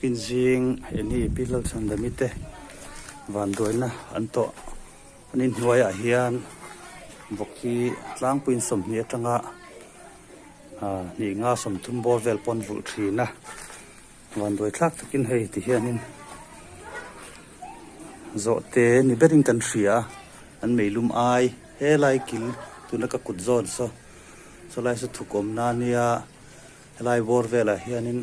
tukin zing eni pilal sandamite van doina anto anin hnuaiah hian boki tlang puin som hi atanga ni nga som thum bor vel pon vul thina van doi thlak takin hei ti hianin zo te ni berin kan thria an meilum ai helai kil tuna ka kut zon so lai su thukom na nia helai bor vela hianin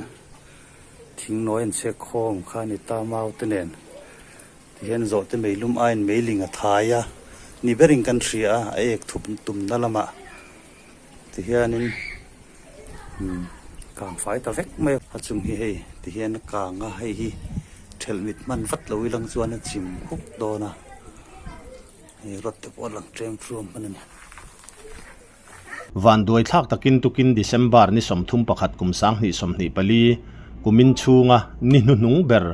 thing noi an che khom kha ni ta mau te nen ti hian zo te meilum ai mailing a thaya ni berin kan thria a ek thup tum na lama ti hianin kang fai ta vek me achum hi hei ti hian kanga hei hi thel mit man vat loi lang chuan a chim khuk dona he rot te pon lang trem from manan van doi thak takin tukin December ni somthum pakhat kumsang ni somni pali kumin chunga ni nunung ber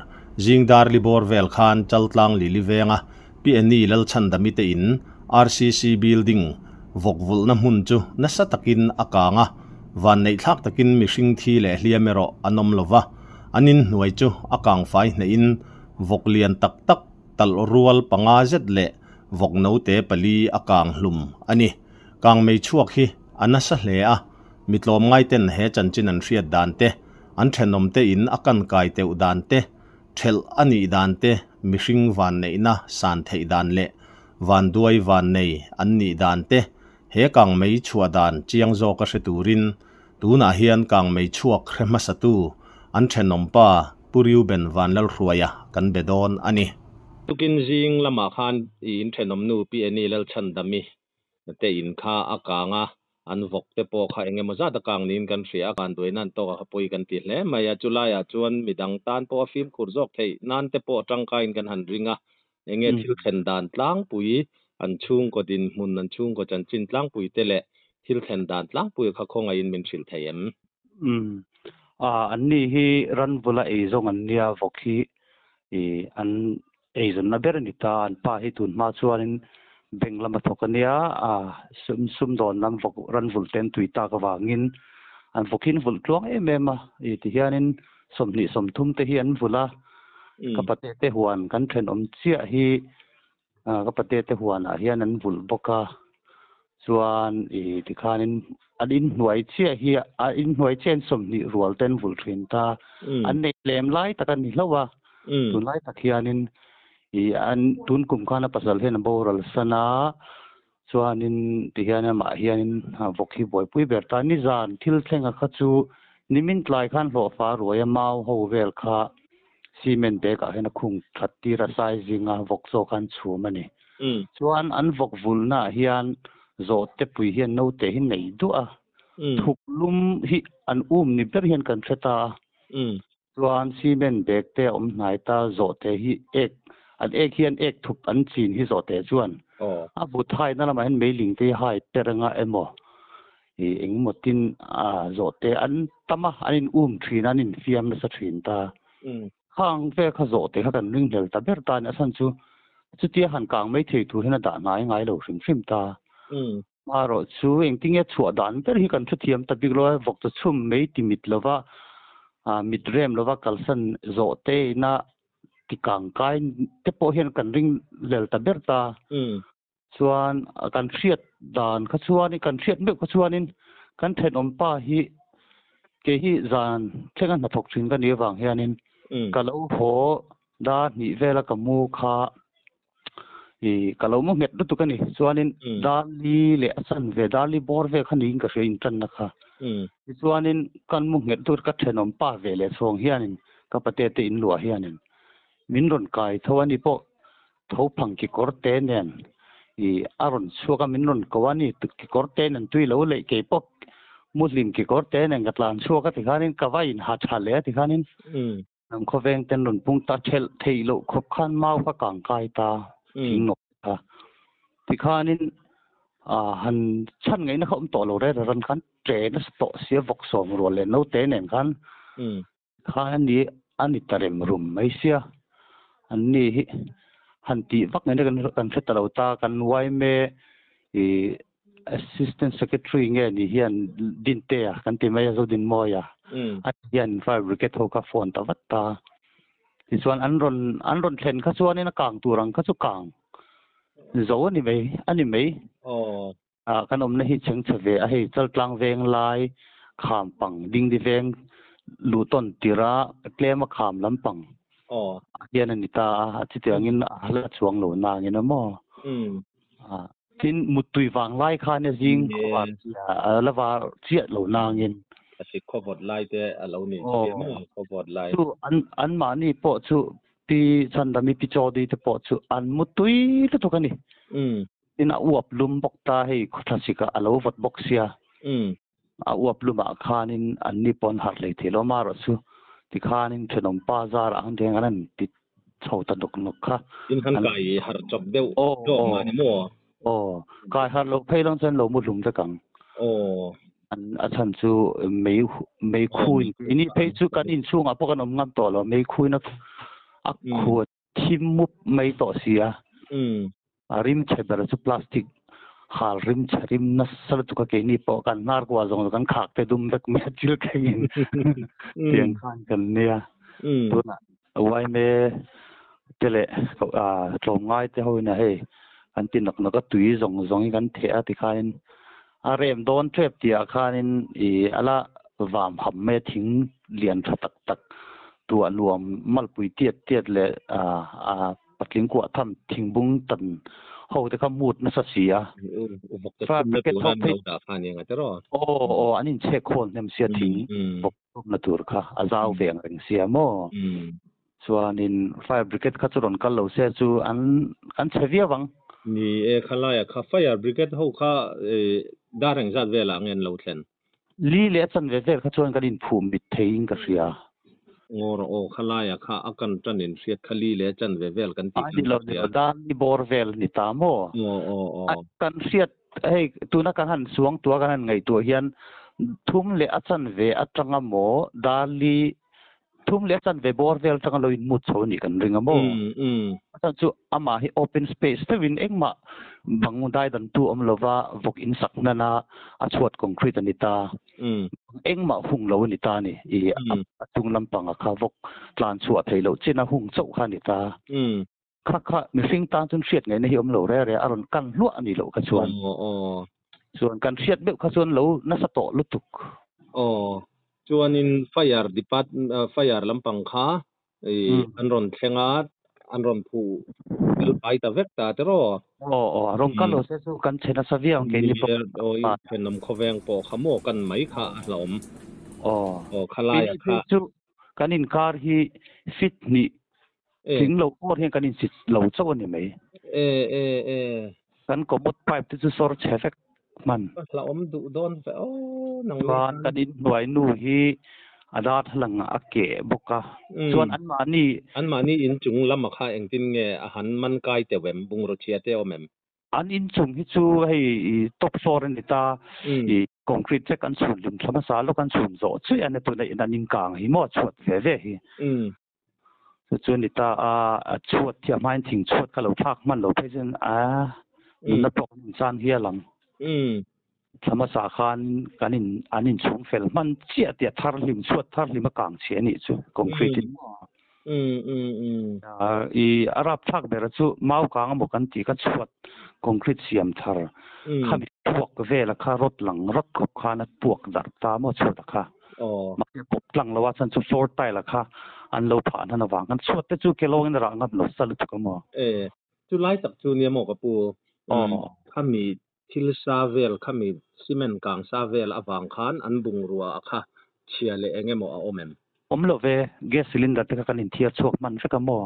jingdar li bor vel khan chaltlang li liwenga PNE lal chandamite in RCC building vokvul na mun chu nasa takin akanga van nei thak takin mihring thi le hliamero anom lova anin hnuai chu akang fai na in voklian tak tak tal rual panga zet le vokno te pali akang hlum ani kang mei chuak hi anasa hle a mitlom ngai ten he chanchin an hriat dan te an thenom te in akan kai te udan te thel ani dan te mihring van nei na san thei dan le van duai van nei an ni dan te he kang mei chua dan chiang zo ka hreturin tuna hian kang mei chuak khremasatu an thenom pa puriu ben van lal hruaya kan bedon ani tukin jing lama khan in thenom nu PNE lal chandami te in kha akanga an vok te po kha enge maza ta kang nin kan hria kan doinan to ka poi kan ti hle maya chulaya chuan midang tan po film khurjok thei nan te po tangka in kan han ringa enge thil khen dan tlang pui an chung ko din mun an chung ko chan chin tlang pui te le thil khen dan tlang pui kha khonga in min thil thei em anni hi ran bula e zong an nia vokhi an zon na ber ni ta an pa hi tun ma chuanin benglama thokania sum don lam vok ran vul ten tuita ka wangin an vokin vul tluang emema ti hianin somni somthum te hi an vula kapate te huan kan then om chia hi kapate te huan a hian an vul boka chuan ti khanin adin hnuai chia hi a in hnuai chen somni rual ten vul thin ta an nei lem lai takan ni hlawa tun lai takhianin an tun kum khana pasal hen boral sana chuanin ti hian ma hianin vokhi boy pui berta ni zan thil thlenga kha chu nimin tlai khan hlo fa roya mau ho vel kha cement bag a hena khung thatti ra sizing a vok zo khan chhumani chuan an vok vulna hian zo te pui hian no te hin nei du a thuklum hi an ni ber hian kan theta chuan cement bag te om hnai ta zo te hi ek an ek hian ek thup an chin hi zo te chuan a bu thai na lama hen mailing te hai peranga emo eng motin zo te an tama anin thrin anin fiam na sa thrin ta khang ve kha zo te kha kan ring hel ta ber ta na san chu ti han kang mai thei thu hena da ngai lo hrim ta maro chu eng tinge chua dan ber hi kan thu thiam ta biglo vok to chum mei ti mit lova mitrem lova kalsan zo te na ti kang kai te po hian kan ring lel ta ber ta chuan kan hriat dan kha chuan kan hriat me kha chuanin kan then om pa hi ke hi zan thengan na thok thin kan ni wang hianin kalo ho da ni vela kamu kha kalo mo nget du tu kan ni chuanin dali le asan ve dali bor ve khan ing ka hrein tan na kha chuanin kan mu nget du ka then om pa ve le chong hianin ka pate te in lua hianin min ron kai thawani po tho phang ki korte nen aron chuka min ron kawani ki korte nen tui lo le ke pop muslim ki korte nen gatlan chuka ti khanin kawain ha thale ti khanin ang khoveng ten ron pung ta thel thei lo khop khan mau ka kang kai ta thing no ta ti khanin han chan ngai na khom to lo re ran khan tre na sto sia vok som ro le no te nen khan khan ni ani tarem rum mai sia anni hanti vak ngai kan theta lo ta kan wai me assistant secretary nge ni hian din te kan ti mai zo din moya hian fire brigade ho ka phone ta wat ta ส่วนอันรอนเทนข้าส่วนนี่นะกลางตัวรังข้าสุกลางโจอันนี้ไม่อ๋อขนมนี่ฮิตเชิงเฉวะให้จัลกลางเวงลายขามปังดิ่งดิเวงลูต้นติระเกลมาขามลำปังอ๋อเฮียนันนิตาที่เตียงินฮัลชวงโหลนางินนะมอทินมุตุยวางไล่คาเนี่ยจิงขวานแล้วว่าเจียโหลนางินสิขบวนไล่แต่เรานี่เสียมั้งขบวนไล่ชูอันมานี่ปอชูปีฉันดามีปีจอดีแต่ปอชูอันมุตุยแล้วตัวกันนี่นี่น่ะอวบลุมบกตาให้คลาสสิกอาโลวัดบกเสียอวบลุมอาคานินอันนี้ปอนหัดเลยที่เรามารสูที่คานินขนมปาซาร์อันเดียงนั้นติดชาวตะดกนกค่ะอินขันไก่หัดจบเดียวโยกมานี่มั่วกายหัดเราเพลงฉันเรามุดลุมจะกังอันฉันชูไม่คุยอันนี้เพลงชูกันอินช่วงอ่ะพวกกันงานต่อเราไม่คุยนะอักขวดทิมมุบไม่ต่อเสียริมเชเบอร์ชูพลาสติกหาริมนัสสลัดตุกเกนี่พอกันนาร์กว่าจงกันขากแต่ดุมเด็กไม่จิลกันเตียงข้างกันเนี่ยตัวน่ะไว้เมเจเล่ตรงง่ายเจ้าเนี่ยเฮ้อันที่นักก็ตุยจงกันเทอะที่ข้านินเริ่มโดนเทปที่ข้านินอะไรวามหำเมทิ้งเลียนตักตัวรวมมัลปุยเตียดเลยปัดลิงกัวทำทิ้งบุ้งตันเขาจะขมูดนัสเสียฟ้าเก็ตท็อปที่ฟันยังไงจะรออันนี้เช็คคนเนี่ยเสียทิ้งบกนัตุรค่ะอาจารย์เวียงเสียโม่ส่วนนี้ไฟบริเกตขัดสนกันเราเสียจูอันเสียวังนี่ขลายค่ะไฟบริเกตเขาค่ะดารังจัดเวลาเงินเราเช่นลีเลียสันเวลขัดสนกันอินภูมิเทียงกันเสียขลายค่ะอากันจันนินเสียขลีเลียจันเวลกันติดเราเดียวด้านที่บอร์เวลนี่ตามโม่กันเสียให้ตัวนักการหันสวงตัวกันหันไงตัวเฮียนทุ่มเลียจันเวอัตรังโมดาลีทุ่มเลียจันเวบอร์เวลจังเราอินมุดโซนี่กันริงโม่จันจูอามาให้ open space แต่วินเองมาบางได้ดันตัวอมลว่าวกอินสักนั่นนะอาชวดคอนกรีตนิตาเองมาหุ่งเรานิตานี่จุงลำปังข้าวกลานชวดให้เราเจน่าหุ่งเจ้าข้านิตาข้ามีสิ่งต่างจนเสียดไงในอมเราเร่อารมณ์กันล้วนนี่เรากระชวนส่วนการเสียดเบี้ยกระชวนเราน่าสะโตลุตุกชวนอินไฟดิปัตไฟลำปังข้าอันรอนเชงอาดอันรอนผู้ไปตะเวกตาเจรอรงกันเราเสียสู้กันเชนะสวีองเกนี่ปกเป็นน้ำขวงปอขโมกันไหมค่ะหลอมขลายค่ะกันอินคาร์ฮีฟิตนี่ถึงเราโคตรเห็นกันอินสิเราเจ้านี่ไหมกันก็บดไปที่จะสอร์เชฟเฟกมันหลอมดูโดนไปนังกันอินหน่วยนู่ฮีอาดาทลังอักเกบกะส่วนอันมานี่อินจุงลำมาค่าเองตินเงอาหารมันไกลแต่เวมบุงรสเชียเตอเมมอันอินจุงฮิจูให้ท็อปฟอร์นิตาคอนกรีตเช็คกันส่วนลุมธรรมศาสตร์แล้วกันส่วนโซ่ช่วยอันนี้ตัวนี้นันอินกลางหิมะชวดเว่ฮีส่วนนิตาชวดที่มันทิ้งชวดก็เราพักมันเราไปจนนับปกจานเฮียหลังธรรมศาสตร์กันอันนี้ชงเฟลมันเจี๊ยดทาร์ลิมชวดทาร์ลิมกลางเชียนี่จูคอนกรีตอารับทักเบรจูมาอุกางบอกกันตีกันชวดคอนกรีตเสียมทาร์ข้ามีพวกเวลข้ารถหลังรถกบข้านัดพวกดัดตามอชวดค่ะมักจะกบหลังแล้วว่าฉันจะฟลอร์ไตละค่ะอันเราผ่านหันวางกันชวดแต่จูเกลงในรังกับเราสลุดก็มอจูไล่ตักจูเนี่ยหมอกปูข้ามีทิลซาเวลข้ามีซีเมนต์กลางซาเวลอวางคานอันบุงรัวค่ะเชียเลเองหมอเอาเมมเราเวแก๊สซิลินดาร์ที่กันอินเทียชกมันสักหมอ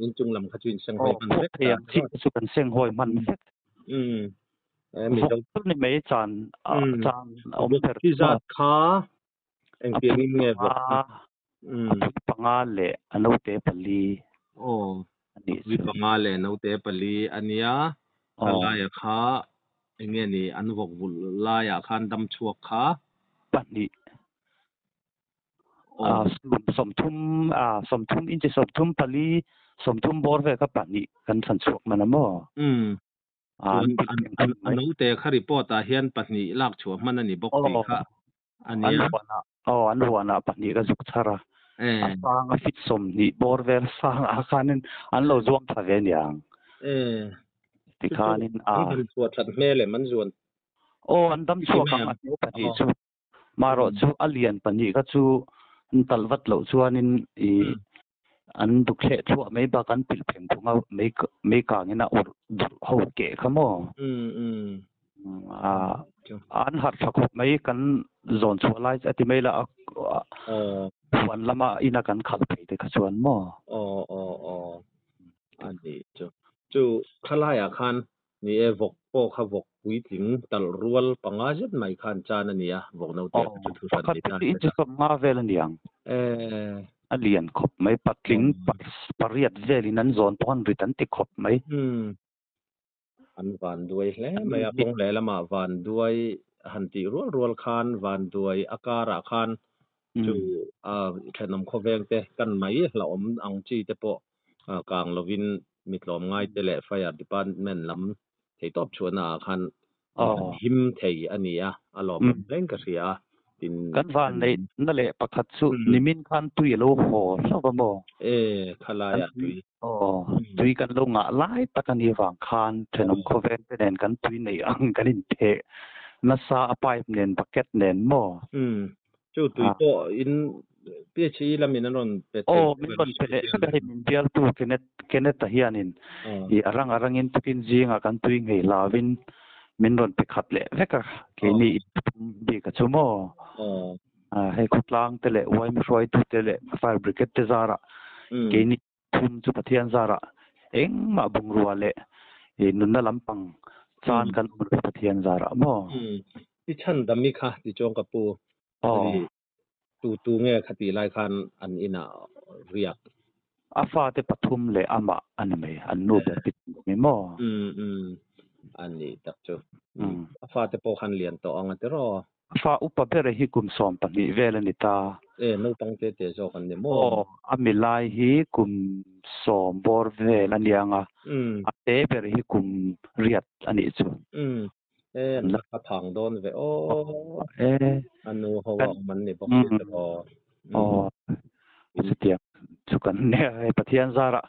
อินจุงลำขจุนเซงหอยมันเทียที่สุกันเซงหอยมันมีต้นในไม่จานเอาพิซซ่าขาเองเพียงเงี้ยปังอาเลอันนู้เตปลีวิปังอาเลนู้เตปลีอันนี้ลายขาเงี้ยนี่อันวกบุลลายคันดำชัวขาปันนี่สมทุมอินจิสมทุมปลีสมทุมบอร์เวกับปันนี่กันสันสุกมันนะมั้งอันนู้เตะคาริปอตาเฮียนปันนี่ลากชัวมันอันนี้บกตีค่ะอันนี้อันหัวนะปันนี่ก็สุกชาระ a sang a fit som ni bor ver sang a khanin an lo zuang tha ve niang ti khanin a an chuat that me le man zuan an dam chu kang a te pani chu maro chu alian pani ka chu talwat lo chuanin an dukhle chu mai ba kan pil pheng thunga mai kangina or ho ke khamo an har thakop mai kan zon chu lai ati mai la wan lama ina kan khal phei te khachuan moอันนี้จู่ขลายคันนี่วกโปขวกวิถิงตลรัวปังอาจไม่คันจานนี่วกนาวเตะจุดทุสันนิษฐานจะก็มาเวลนี่ยังอันเลียนขบไม่ปัดลิงปริยัดเวลินันโซนป้อนริตันติขบไม่อันวันด้วยแล้วไม่อยากลงแล้วมาวันด้วยหันติรัวคันวันด้วยอาการคันจู่แค่นำข้อแวงเตะกันไหมเราอังจีเตะโปกลางลวินมิดลมง่ายแต่ละไฟดิปานแม่นลำที่ตอบชวนคันหิมที่อันนี้อารมณ์เล่นกระเสียกันวันในนั่นแหละประคัตสุนิมินคันตุยโลโหชอบบ่ขลายตุยตุยกันลงไล่ตะกันยี่วังคันเทนมโคเวนเป็นเนกันตุยในอังกันอินเทนัสซาอภัยเนนบักเก็ตเนนบ่จู่ตุยก็อินเปียชีละมินนนเป็ดมินนเป็ดก็ให้มินเดียร์ตูเกเนตตะเฮียนินอรังอินตุกินจีงกันตุยไงลาวินมินนไปขัดเละเวกะเกนี่ดีกับชั่วโมให้ขุดล้างเตะเละไว้ไม่ช่วยทุเตะเละไฟบริเกตเตซาระเกนี่ทุ่มจุปเทียนซาระเอ็งมาบุงรัวเละนุนน่ะลำปังจานกันบุปเทียนซาระโม่ที่ฉันดำมีค่ะที่จงกับปูตูเงี้ยคติลายคันอันอินาเรียกอาฟาเตปทุมเละอามาอันไม่อันนูแบบปิดไม่โม่อันนี้ตักจูอาฟาเตปคันเลียนต่ออังเตรอฟ้าอุปเบรหิกุมสอมปังนิเวลนิตานูปังเตเตโจกันเดโมอามิลายหิกุมสอมบอร์เวลอันยังอาเตเบรหิกุมเรียดอันนี้จูนักพังโดนเวอันนู้เขาว่ามันนี่บอกเตรสุดที่สุกันเนี่ยปะเทียนซาระ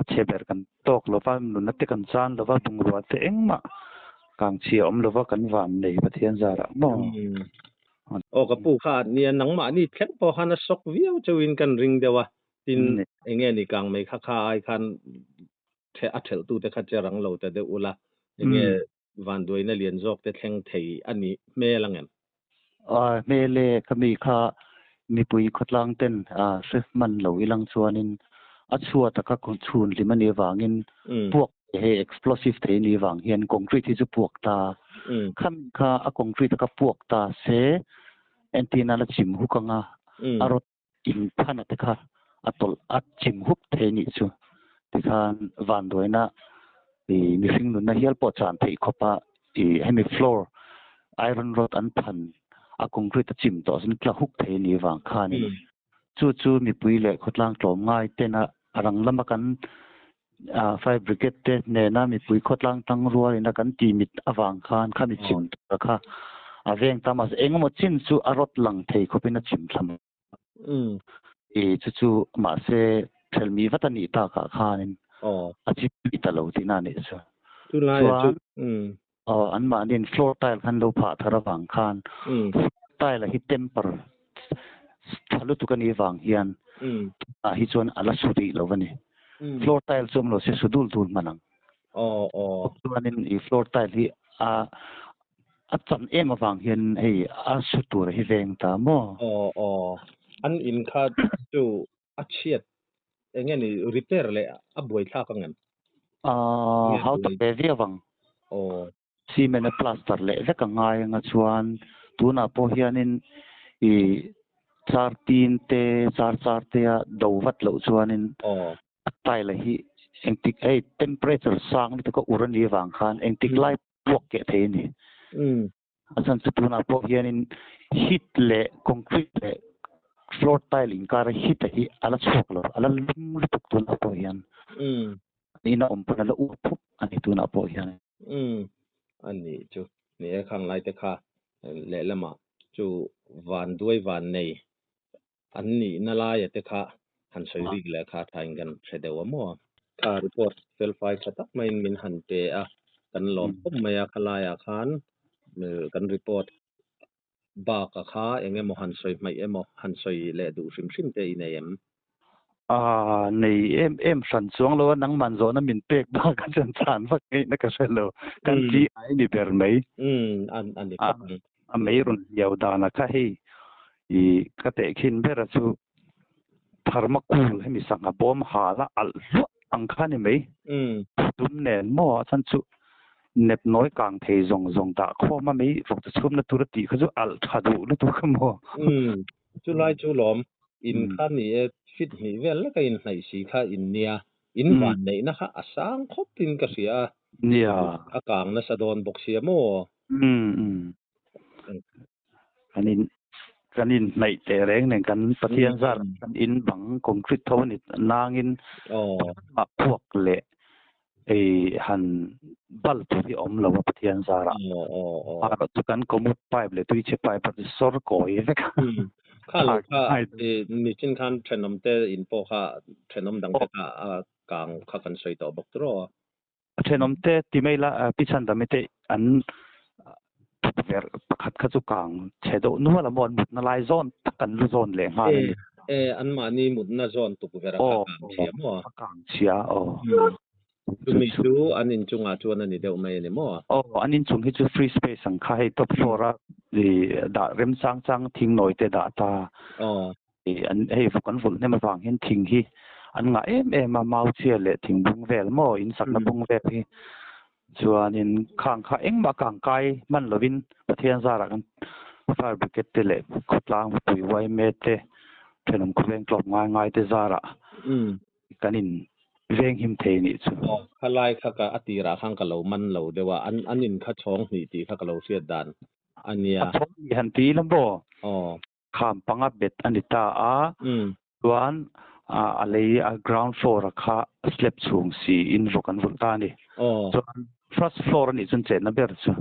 เชเบรกันตกลว่านุนัติกันจานลว่าบุงรัวเตงมากางเชียมลว่ากันวันในประเทศซาระมองกับผู้ขาดเนี่ยหนังมานี่แค่พอฮันสกวิวจะวินกันริงเดียวตินเองนี่กางไม่ค่าไอคันแค่อัดเถลตูแต่ขัดจะรังเราแต่เดี๋ยวละเองวันด้วยนั่นเรียนจบแต่แข่งไทยอันนี้เมื่อลังเงินเมื่อเล่ก็มีค่ามีปุยขดลังเต้นซึ่งมันเหล่าอีลังชวนินอัดชัวตะกักคนชูนลิมันเอวางินพวกexplosive เทนี่วังเห็นคอนกรีตที่จะพวกตาขั้นข้าคอนกรีตกับพวกตาเสแอนตินาละจิมฮุกังอารถอินพันตะค่ะอัดจิมฮุกเทนี่จูที่ข้าวันด้วยนะมีสิ่งนู้นนะเฮียลปอจานที่ขบให้มี floor iron rod อันพันคอนกรีตจิมต่อสินกล้าฮุกเทนี่วังข้านี่จู่มีปุยเล็กขดล่างกลมง่ายเต้นรังละมากันไฟบริเกตเนน่ามีปุยขดลังตั้งรัวเลยนะกันตีมิดอวังคานข้ามีจิมตะค่ะเวงตามาเองหมดจินจู่อรถหลังเทเขาเป็นจิมทำจู่มาเสเทลมีวัตนิตาค่ะข้านินจิมอิตาโลตินานี่จู่ไล่จู่อันมาเนี่ยฟลอร์ไตล์คันโลผ่าทาระวังคานไตล์ละฮิตเทมเปอร์ทะลุตุกันอีวังเฮียนฮิจวนอลาสุดีโลวันนี้ floor tile som lo se sudul tul manang tuanin I floor tile hi chan em awang hian hei sutur hi veng ta mo an in kha chu chiat engen ni repair le buai thla ka ngan how to be viawang cement plaster le veka ngai nga chuan tuna po hianin char tin te char te do wat lo chuanin tai la hi engtik temperature sang ni to ko uran ni wang khan engtik lai pok ke the ni asan chutuna pok hianin heat le concrete le floor tile in kar heat hi ala chok lo ala lum tuk tuna po hian ina ompana la up ani tuna po hian ani chu ni khang lai te kha le lama chu van duai van nei อันนี้น่าลายแต่ค่ะหันสวยรีกเลยค่ะทางกันเฉดว่ามั่วค่ะรีพอร์ตเซลไฟสตักไม่มินหันเตะกันหลอมก็ไม่อยากลายอาคารกันรีพอร์ตบากอาคาเองมหันสวยไม่หันสวยเลดูชิมเตอินเอ็มในเอ็มสันสวงแล้วนังมันโซนมินเป็กบ้ากันสันสานฟักไงนักเสลอกันจีไอนี่เปิดไหมอันนี้ครับไม่รุนยาวดานะค่ะให้ก็แต่ขินเบรสูพาร์มาคูลให้มีสังกับบอมหาละอัลลุอังคานี่ไหมตุ้มเน่นมั่วสันสุเน็บน้อยกลางเทจงตาข้อมาไม่ฝึกจะชุ่มนัตุรติเขาจะอัลทัดูนัตุขโมจุไลจุลมอินข้านี่ฟิตนี่เวลแล้วก็อินไหนสีข้าอินเนี่ยอินวันไหนนะคะสังคบอินกษเสียเนี่ยอากางนะสะดอนบกเสียโมกันอินในแต่แรงหนึ่งกันปะเทียนซากันอินบังคงคริสเท่านี้นางอินมาพวกเละหันบัลตุที่อมเราว่าปะเทียนซาระทุกันก็มุดไปเลยตุยเชไปปฏิสรก่อยเลยข้าลูกข้านี่จินคันเทรนนมเตอินโปข้าเทรนนมดังข้ากางข้ากันสวยต่อบกตรอเทรนนมเตที่ไม่ละพิชันแต่ไม่เตอันเวรขัดขจุกางเชโดนัวละมอนมุดนาลายโซนตักันลุโซนเลยฮะอันมานี่มุดนาโซนตุกเวรกางเชียมัวกางเชียดูมิสูอันนี้จุงอาจวนอันนี้เดี๋ยวไม่เนี่ยมัวอันนี้จุงให้จูฟรีสเปซสังขารท็อปฟลอร์ด่าเริ่มสร้างทิ้งหน่อยแต่ด่าตาอันให้ฟุกันฝุ่นเนี่ยมาฟังเห็นทิ้งที่อันง่ายมาเมาเชียเลยทิ้งบุ้งเวลมั่วอินสักนับบุ้งเวลที่ส่วนนี้ข้างข้าเอ็งมากางไกมันลวินประเทศสหรัฐกันไฟบริเกตเล่ขุดล้างปุ๋ยไว้เมตเตเทนมคุเรงกลบง่ายเตสหรัฐกันอินเร่งหิมเทนี่จู่ข้าไล่ข้ากะอติระข้างกะเหลามันเหลาเดี๋ยวอันนินข้าช่องนี่ตีข้ากะเหลาเสียดานอันเนี้ยช่องหันตีลำบ่ข้ามปังอับเบ็ดอันนี้ตาส่วนอะไรground floor ข้า slab สูงสีอินรุกันฝุ่นตานี่ส่วน first floor นี่จนเจ็ดนะเบอร์จู่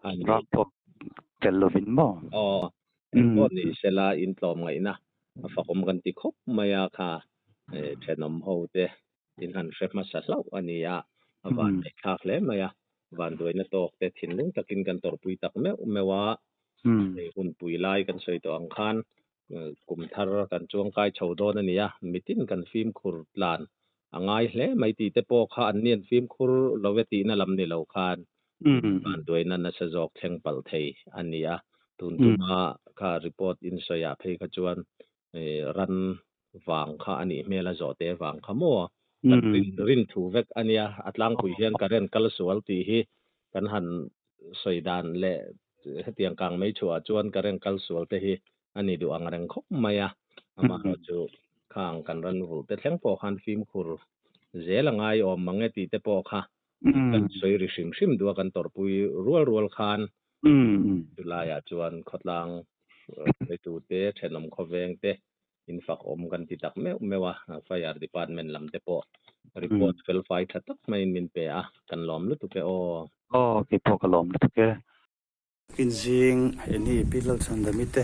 อันรักพวกเตลวินบ่พวกนี้เสลาอินตอมไงนะฝากผมกันติคบมายาค่ะเทนอมโฮเตอินหันเชฟมาสัสเล่าอันนี้วันเอกากเลยมายาวันด้วยนะตกแต่ทิ้งลงตะกินกันต่อปุยตักแม่ว่าหุ่นปุยไล่กันสวยตัวอังคารกลุ่มทารกันจวงกายชาวโดนนี่มิตินกันฟิล์มคุรลานง่ายเลยไม่ตีแต่พอข้าอันเนียนฟิล์มคุรเราเวทีนั่นลำนี่เราคานวันด้วยนั่นน่ะจะจอกแทงปัลเทยอันนี้ตุนตุมาข้ารีพอร์ตอินสยาเพย์ขจวนรันวางข้าอันนี้เมลาจอเตวางขโมกันรินถูเวกอันนี้อัตลังคุยเฮียนกันเรนกัลสวลตีฮีกันหันสวยดานเละเตียงกลางไม่ชัวจวนกันเรนกัลสวลตีฮีอันนี้ดูอังเรงคบมายามาเราจูข้างกันรันรูแต่แทงพอขันฟิล์มคูร์เจลังไงอมมังเงตีแต่พอค่ะกันสวยริชิมดูกันต่อปุยรัวขันดูลายจวนขดลังไปดูเตะเชนมขเวงเตะอินฟักอมกันติดตักไม่ว่าไฟยาร์ดิพาร์ตเมนต์ลำเตปอรีพอร์ตเฟลไฟทัดตักไม่มินเปะกันล้อมลุตุเปอกี่พวกล้อมลุตุเปกินซิงอันนี้พิลสันดามิเต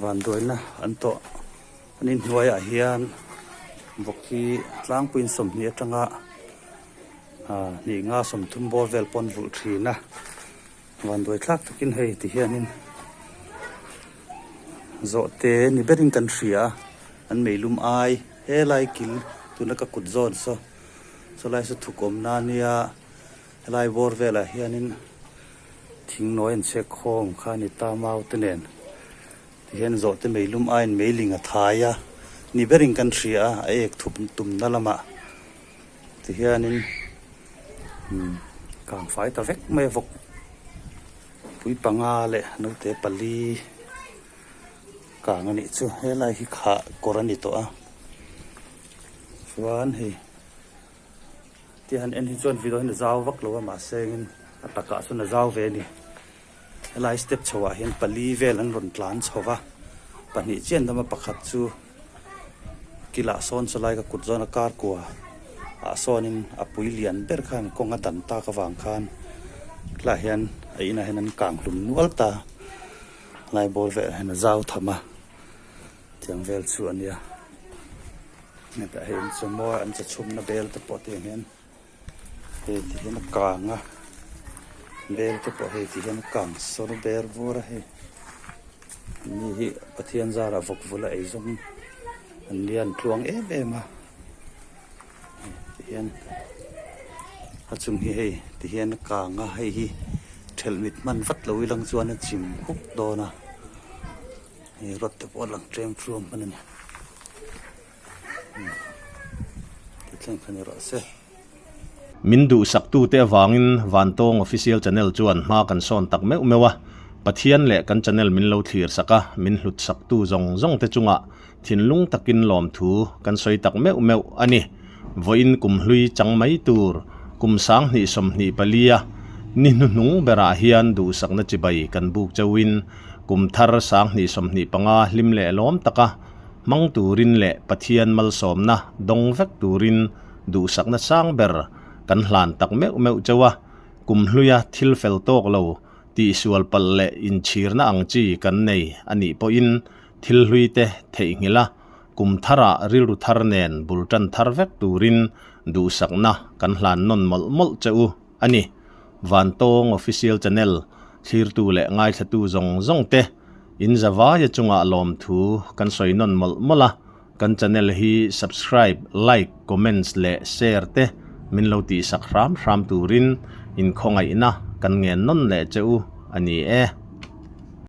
วันด้วยนะอันโตอันนี้หัวใหญ่เฮียนบอกที่ล้างปืนสมเนียจังอ่ะนี่ง่าสมทุนบอลเวลปอนบุตรีนะวันด้วยคลักทุกินให้ที่เฮียนินโจเตนี่เบริงกันเสียอันไม่ลุมไอเฮไลกิลตัวนักกุดโจนsoไลสุดทุกอมนานียไลบอร์เวลเฮียนินทิ้งน้อยเช็คโคมข้านิตามาวตเนนที่เห็นโจเตไม่ลุมไอไม่ลิงทายะนี่เบริงกันเสียไอเอกทุบตุ่มนั่นละมะที่เฮียนินกางไฟตะเวกไม่ฟกปุยปังอาเละนุเตปลีกางอันนี้จู่เฮลัยฮิขากรณีตัวส่วนเฮที่ฮันเอ็นฮิจวนวิดีโอเห็นเจ้าวักลัวมาเซงินอัตกะส่วนเจ้าเวนี่เฮลัยสเต็ปชัวเห็นปลีเวลันรอนกลานชัวปนิเจนทำมาปักขัดจู่กีฬาโซนสไลกับกุดโซนอากาศกัวโซนินอปุยเลียนเบอร์ขันกงอดันตากวางขันลาเห็นไอ้น่ะเห็นนั้นกลางหลุมนวลตา lai bol ve hena zau thama tiang vel chu ania ne ta hen chomo an cha chum na bel te pot hen he ti hen kanga bel te pot he ti hen kang so no ber vora he ni hi pathian zara vok vula ei zong an lian tluang ma ti hen achung hi hei ti hian kanga hei hi thelmit man vat lo ilang chuan a chim khup dona hi rot te pawh lang trem from panin ti thleng khani ro se min du saktu te wangin Vantong official channel chuan ma kan son tak meu mewa pathian le kan channel min lo thlir saka min hlut saktu zong te chunga thinlung takin lom thu kan soi tak meu ani voin kum hlui changmai tur kum sang ni som ni palia ni nung bera hian du sakna chibai kan buk chawin kum thar sang ni som ni panga lim le lom taka mang turin le pathian mal somna dong vek turin du sakna sang ber kan hlan tak meu chawa kum hluya thil fel tok lo ti sual pal le in chirna angchi kan nei ani po in thil hlui te thei ngila kum thara rilu thar nen bultan thar vek turin du sakna kan hlan non mol chau ani Vantong official channel thlir tu le ngai thatu zong te in zawa ya chunga lom thu kan soi non mola kan channel hi subscribe like comments le share te min lo ti sak ram turin in khongai na kan ngen non le cheu ani